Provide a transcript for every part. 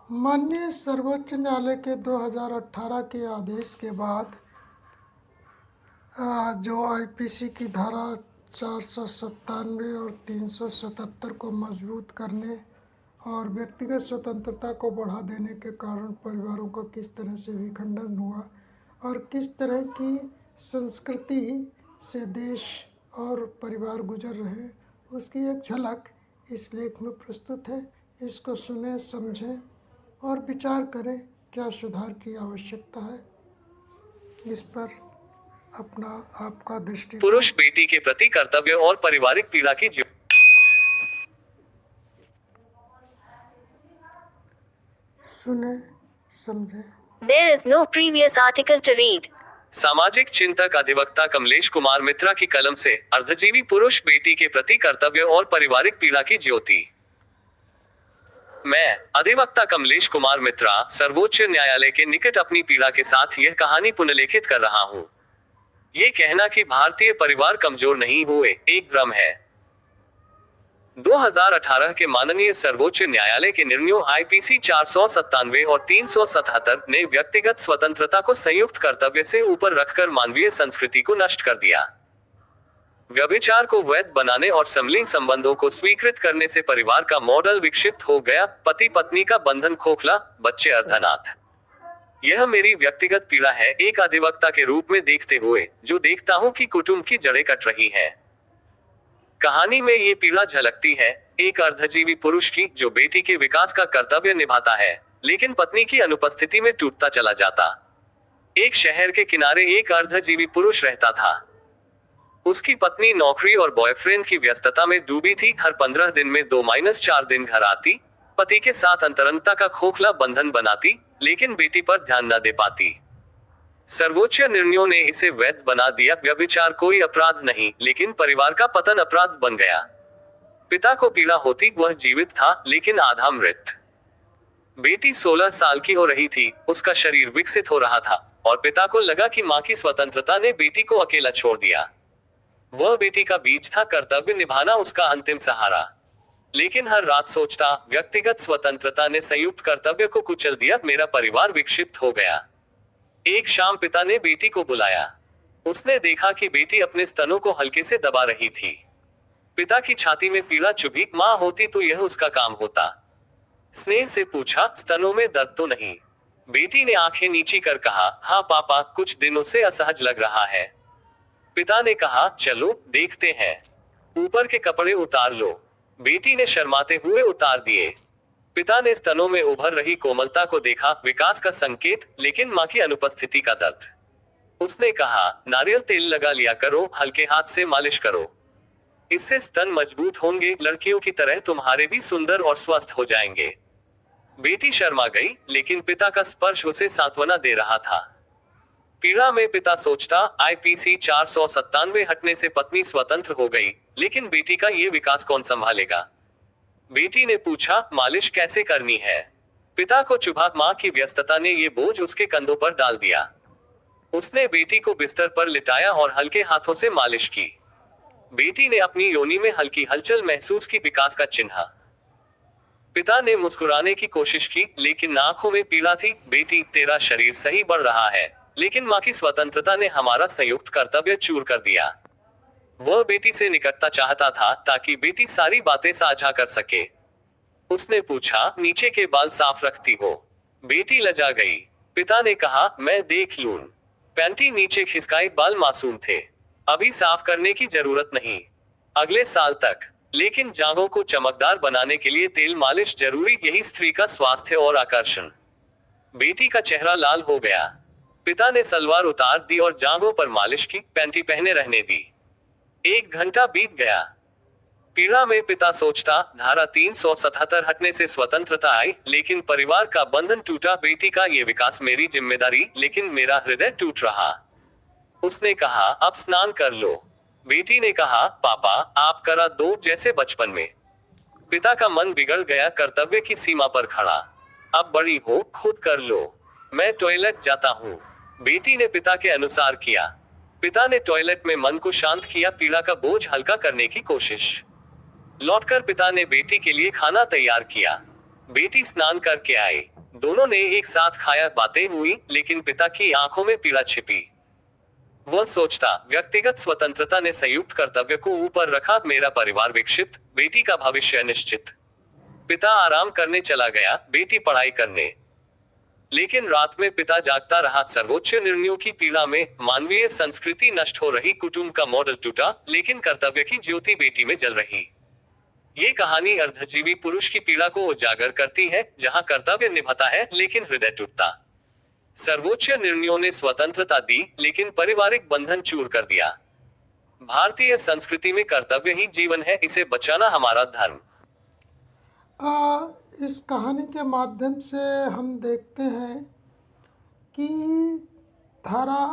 माननीय सर्वोच्च न्यायालय के 2018 के आदेश के बाद जो आईपीसी की धारा 497 और 377 को मजबूत करने और व्यक्तिगत स्वतंत्रता को बढ़ा देने के कारण परिवारों का किस तरह से विखंडन हुआ और किस तरह की संस्कृति से देश और परिवार गुजर रहे, उसकी एक झलक इस लेख में प्रस्तुत है। इसको सुने, समझें और विचार करें क्या सुधार की आवश्यकता है। इस पर अपना आपका दृष्टि। पुरुष बेटी के प्रति कर्तव्य और पारिवारिक पीड़ा की सुने, समझे। There is no previous article to read. सामाजिक चिंतक अधिवक्ता कमलेश कुमार मित्रा की कलम से अर्धजीवी पुरुष बेटी के प्रति कर्तव्य और पारिवारिक पीड़ा की ज्योति। मैं अधिवक्ता कमलेश कुमार मित्रा सर्वोच्च न्यायालय के निकट अपनी पीड़ा के साथ यह कहानी पुनर्लेखित कर रहा हूँ। ये कहना कि भारतीय परिवार कमजोर नहीं हुए एक भ्रम है। 2018 के माननीय सर्वोच्च न्यायालय के निर्णयों आईपीसी 497 और 377 ने व्यक्तिगत स्वतंत्रता को संयुक्त कर्तव्य से ऊपर रखकर मानवीय संस्कृति को नष्ट कर दिया। व्यभिचार को वैध बनाने और समलिंग संबंधों को स्वीकृत करने से परिवार का मॉडल विक्षिप्त हो गया, पति पत्नी का बंधन खोखला, बच्चे अर्धनाथ। यह मेरी व्यक्तिगत पीड़ा है एक अधिवक्ता के रूप में देखते हुए, जो देखता हूं कि कुटुंब की जड़ें कट रही हैं। कहानी में ये पीड़ा झलकती है एक अर्धजीवी पुरुष की, जो बेटी के विकास का कर्तव्य निभाता है लेकिन पत्नी की अनुपस्थिति में टूटता चला जाता। एक शहर के किनारे एक अर्धजीवी पुरुष रहता था। उसकी पत्नी नौकरी और बॉयफ्रेंड की व्यस्तता में डूबी थी। हर 15 दिन में 2-4 दिन घर आती, पति के साथ अंतरंगता का खोखला बंधन बनाती, लेकिन बेटी पर ध्यान न दे पाती। सर्वोच्च निर्णयों ने इसे वैध बना दिया। व्यभिचार कोई अपराध नहीं, लेकिन परिवार का पतन अपराध बन गया। पिता को पीड़ा होती, वह जीवित था लेकिन आधा मृत। बेटी 16 साल की हो रही थी, उसका शरीर विकसित हो रहा था और पिता को लगा कि मां की स्वतंत्रता ने बेटी को अकेला छोड़ दिया। वह बेटी का बीज था, कर्तव्य निभाना उसका अंतिम सहारा। लेकिन हर रात सोचता, व्यक्तिगत स्वतंत्रता ने संयुक्त कर्तव्य को कुचल दिया, मेरा परिवार विक्षिप्त हो गया। एक शाम पिता ने बेटी को बुलाया। उसने देखा कि बेटी अपने स्तनों को हल्के से दबा रही थी। पिता की छाती में पीड़ा चुभी, मां होती तो यह उसका काम होता। स्नेह से पूछा, स्तनों में दर्द तो नहीं? बेटी ने आंखें नीची कर कहा, हाँ पापा, कुछ दिनों से असहज लग रहा है। पिता ने कहा, चलो देखते हैं, ऊपर के कपड़े उतार लो। बेटी ने शर्माते हुए उतार दिए। पिता ने स्तनों में उभर रही कोमलता को देखा, विकास का संकेत, लेकिन मां की अनुपस्थिति का दर्द। उसने कहा, नारियल तेल लगा लिया करो, हल्के हाथ से मालिश करो, इससे स्तन मजबूत होंगे, लड़कियों की तरह तुम्हारे भी सुंदर और स्वस्थ हो जाएंगे। बेटी शर्मा गई, लेकिन पिता का स्पर्श उसे सांत्वना दे रहा था। पीड़ा में पिता सोचता, आईपीसी 497 हटने से पत्नी स्वतंत्र हो गई, लेकिन बेटी का ये विकास कौन संभालेगा? बेटी ने पूछा, मालिश कैसे करनी है? पिता को चुभा, मां की व्यस्तता ने ये बोझ उसके कंधों पर डाल दिया। उसने बेटी को बिस्तर पर लिटाया और हल्के हाथों से मालिश की। बेटी ने अपनी योनि में हल्की हलचल महसूस की, विकास का चिन्ह। पिता ने मुस्कुराने की कोशिश की, लेकिन आंखों में पीड़ा थी। बेटी, तेरा शरीर सही बढ़ रहा है, लेकिन मां की स्वतंत्रता ने हमारा संयुक्त कर्तव्य चूर कर दिया। वह बेटी से निकटता चाहता था ताकि बेटी सारी बातें साझा कर सके। उसने पूछा, नीचे के बाल साफ रखती हो? बेटी लजा गई। पिता ने कहा, मैं देख लूं। पैंटी नीचे खिसकाए, बाल मासूम थे, अभी साफ करने की जरूरत नहीं, अगले साल तक। लेकिन जांघों को चमकदार बनाने के लिए तेल मालिश जरूरी, यही स्त्री का स्वास्थ्य और आकर्षण। बेटी का चेहरा लाल हो गया। पिता ने सलवार उतार दी और जांघों पर मालिश की, पैंटी पहने रहने दी। 1 घंटा बीत गया। पीड़ा में पिता सोचता, धारा 377 हटने से स्वतंत्रता आई, लेकिन परिवार का बंधन टूटा। बेटी का ये विकास मेरी जिम्मेदारी, लेकिन मेरा हृदय टूट रहा। उसने कहा, अब स्नान कर लो। बेटी ने कहा, पापा आप करा दो, जैसे बचपन में। पिता का मन बिगड़ गया, कर्तव्य की सीमा पर खड़ा। अब बड़ी हो, खुद कर लो, मैं टॉयलेट जाता हूँ। बेटी ने पिता के अनुसार किया। पिता ने टॉयलेट में मन को शांत किया, पीड़ा का बोझ हल्का करने की कोशिश। लौटकर पिता ने बेटी के लिए खाना तैयार किया। बेटी स्नान करके आई। दोनों ने एक साथ खाया, बातें हुई, लेकिन पिता की आंखों में पीड़ा छिपी। वह सोचता, व्यक्तिगत स्वतंत्रता ने संयुक्त कर्तव्य को ऊपर रखा, मेरा परिवार विकसित, बेटी का भविष्य निश्चित। पिता आराम करने चला गया, बेटी पढ़ाई करने। लेकिन रात में पिता जागता रहा, सर्वोच्च निर्णयों की पीड़ा में। मानवीय संस्कृति नष्ट हो रही, कुटुंब का मॉडल टूटा, लेकिन कर्तव्य की ज्योति बेटी में जल रही। ये कहानी अर्धजीवी पुरुष की पीड़ा को उजागर करती है, जहां कर्तव्य निभाता है लेकिन हृदय टूटता। सर्वोच्च निर्णयों ने स्वतंत्रता दी, लेकिन पारिवारिक बंधन चूर कर दिया। भारतीय संस्कृति में कर्तव्य ही जीवन है, इसे बचाना हमारा धर्म। इस कहानी के माध्यम से हम देखते हैं कि धारा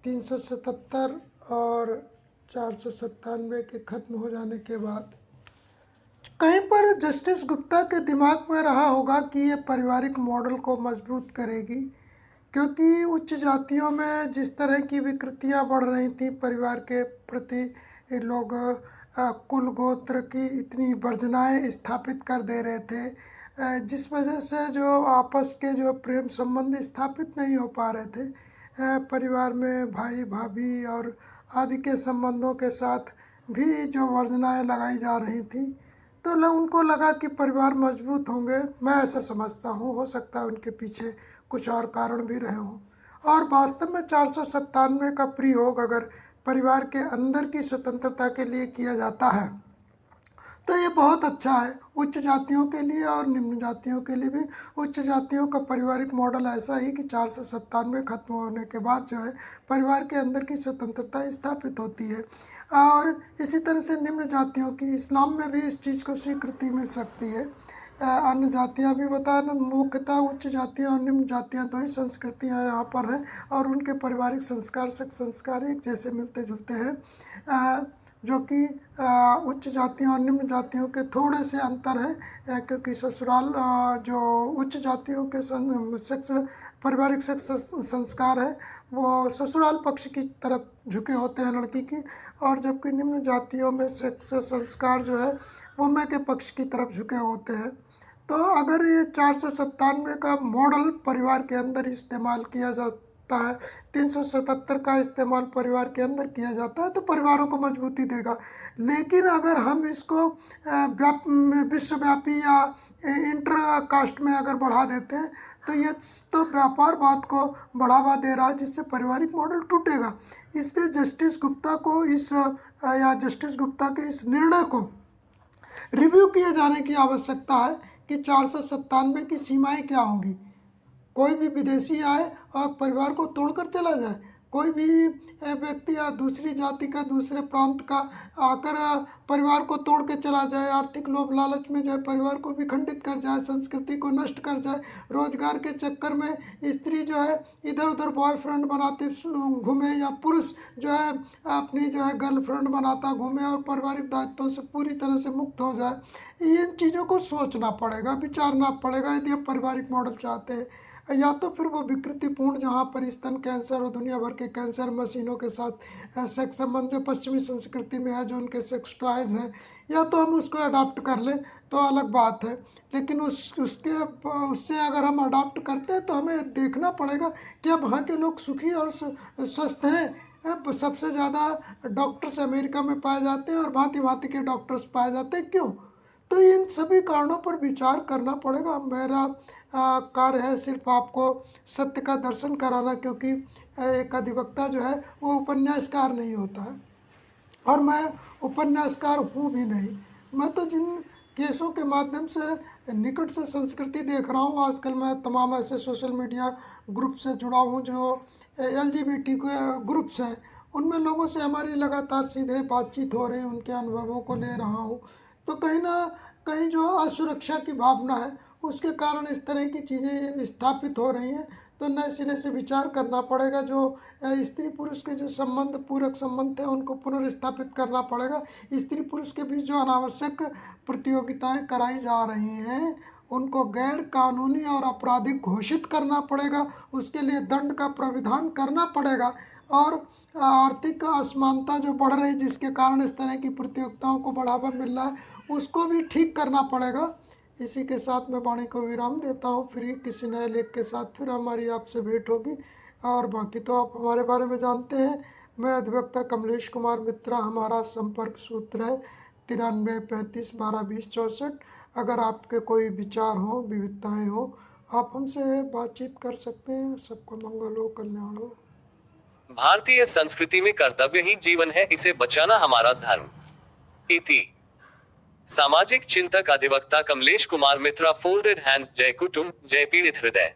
377 और 497 के खत्म हो जाने के बाद कहीं पर जस्टिस गुप्ता के दिमाग में रहा होगा कि ये पारिवारिक मॉडल को मजबूत करेगी, क्योंकि उच्च जातियों में जिस तरह की विकृतियां बढ़ रही थी परिवार के प्रति, ये लोग कुल गोत्र की इतनी वर्जनाएं स्थापित कर दे रहे थे, जिस वजह से जो आपस के जो प्रेम संबंध स्थापित नहीं हो पा रहे थे। परिवार में भाई भाभी और आदि के संबंधों के साथ भी जो वर्जनाएं लगाई जा रही थी, तो उनको लगा कि परिवार मजबूत होंगे। मैं ऐसा समझता हूँ, हो सकता है उनके पीछे कुछ और कारण भी रहे हों। और वास्तव में 497 का प्रयोग अगर परिवार के अंदर की स्वतंत्रता के लिए किया जाता है तो ये बहुत अच्छा है, उच्च जातियों के लिए और निम्न जातियों के लिए भी। उच्च जातियों का पारिवारिक मॉडल ऐसा ही कि 497 खत्म होने के बाद जो है परिवार के अंदर की स्वतंत्रता स्थापित होती है। और इसी तरह से निम्न जातियों की, इस्लाम में भी इस चीज़ को स्वीकृति मिल सकती है। अन्य जातियाँ भी बताया ना, मुख्यतः उच्च जातियाँ और निम्न जातियाँ दो ही संस्कृतियाँ यहाँ पर हैं, और उनके पारिवारिक संस्कार संस्कार एक जैसे मिलते जुलते हैं, जो कि उच्च जातियों और निम्न जातियों के थोड़े से अंतर हैं, क्योंकि ससुराल जो उच्च जातियों के सेक्स पारिवारिक सेक्स संस्कार है वो ससुराल पक्ष की तरफ झुके होते हैं लड़की की, और जबकि निम्न जातियों में सेक्स संस्कार जो है वो मैके पक्ष की तरफ झुके होते हैं। तो अगर ये 497 का मॉडल परिवार के अंदर इस्तेमाल किया जाता है, 377 का इस्तेमाल परिवार के अंदर किया जाता है, तो परिवारों को मजबूती देगा। लेकिन अगर हम इसको विश्वव्यापी या इंटर कास्ट में अगर बढ़ा देते हैं तो ये तो व्यापारवाद को बढ़ावा दे रहा है, जिससे पारिवारिक मॉडल टूटेगा। इसलिए जस्टिस गुप्ता को जस्टिस गुप्ता के इस निर्णय को रिव्यू किए जाने की आवश्यकता है कि 497 की सीमाएं क्या होंगी। कोई भी विदेशी आए और परिवार को तोड़कर चला जाए, कोई भी व्यक्ति या दूसरी जाति का, दूसरे प्रांत का आकर परिवार को तोड़ के चला जाए, आर्थिक लोभ लालच में जाए, परिवार को विखंडित कर जाए, संस्कृति को नष्ट कर जाए, रोजगार के चक्कर में स्त्री जो है इधर उधर बॉयफ्रेंड बनाते घूमे, या पुरुष जो है अपनी जो है गर्लफ्रेंड बनाता घूमे और पारिवारिक दायित्वों से पूरी तरह से मुक्त हो जाए। इन चीज़ों को सोचना पड़ेगा, विचारना पड़ेगा यदि हम पारिवारिक मॉडल चाहते हैं। या तो फिर वो विकृतिपूर्ण जहाँ पर स्तन कैंसर और दुनिया भर के कैंसर मशीनों के साथ सेक्स संबंध जो पश्चिमी संस्कृति में है, जो उनके सेक्स टॉयज़ हैं, या तो हम उसको अडॉप्ट कर लें तो अलग बात है। लेकिन उससे अगर हम अडॉप्ट करते हैं तो हमें देखना पड़ेगा कि अब वहाँ के लोग सुखी और स्वस्थ हैं। सबसे ज़्यादा डॉक्टर्स अमेरिका में पाए जाते हैं और भांति भांति के डॉक्टर्स पाए जाते हैं, क्यों? तो इन सभी कारणों पर विचार करना पड़ेगा। मेरा कार्य है सिर्फ आपको सत्य का दर्शन कराना, क्योंकि एक अधिवक्ता जो है वो उपन्यासकार नहीं होता है, और मैं उपन्यासकार हूँ भी नहीं। मैं तो जिन केसों के माध्यम से निकट से संस्कृति देख रहा हूँ, आजकल मैं तमाम ऐसे सोशल मीडिया ग्रुप से जुड़ा हूँ जो LGBT ग्रुप्स हैं, उनमें लोगों से हमारी लगातार सीधे बातचीत हो रही है, उनके अनुभवों को ले रहा हूँ। तो कहीं ना कहीं जो असुरक्षा की भावना है उसके कारण इस तरह की चीज़ें स्थापित हो रही हैं। तो नए सिरे से विचार करना पड़ेगा, जो स्त्री पुरुष के जो संबंध, पूरक संबंध थे, उनको पुनर्स्थापित करना पड़ेगा। स्त्री पुरुष के बीच जो अनावश्यक प्रतियोगिताएं कराई जा रही हैं उनको गैर कानूनी और आपराधिक घोषित करना पड़ेगा, उसके लिए दंड का प्राविधान करना पड़ेगा। और आर्थिक असमानता जो बढ़ रही, जिसके कारण इस तरह की प्रतियोगिताओं को बढ़ावा मिल रहा है, उसको भी ठीक करना पड़ेगा। इसी के साथ मैं वाणी को विराम देता हूँ। फिर किसी नए लेख के साथ फिर हमारी आपसे भेंट होगी। और बाकी तो आप हमारे बारे में जानते हैं। मैं अधिवक्ता कमलेश कुमार मित्रा। हमारा संपर्क सूत्र है 93 35 12 20 64। अगर आपके कोई विचार हो, विविधताएँ हो, आप हमसे बातचीत कर सकते हैं। सबका मंगल हो, कल्याण हो। भारतीय संस्कृति में कर्तव्य ही जीवन है, इसे बचाना हमारा धर्म। इति सामाजिक चिंतक अधिवक्ता कमलेश कुमार मित्रा। Folded hands. जय कुटुंब, जय पीड़ित हृदय।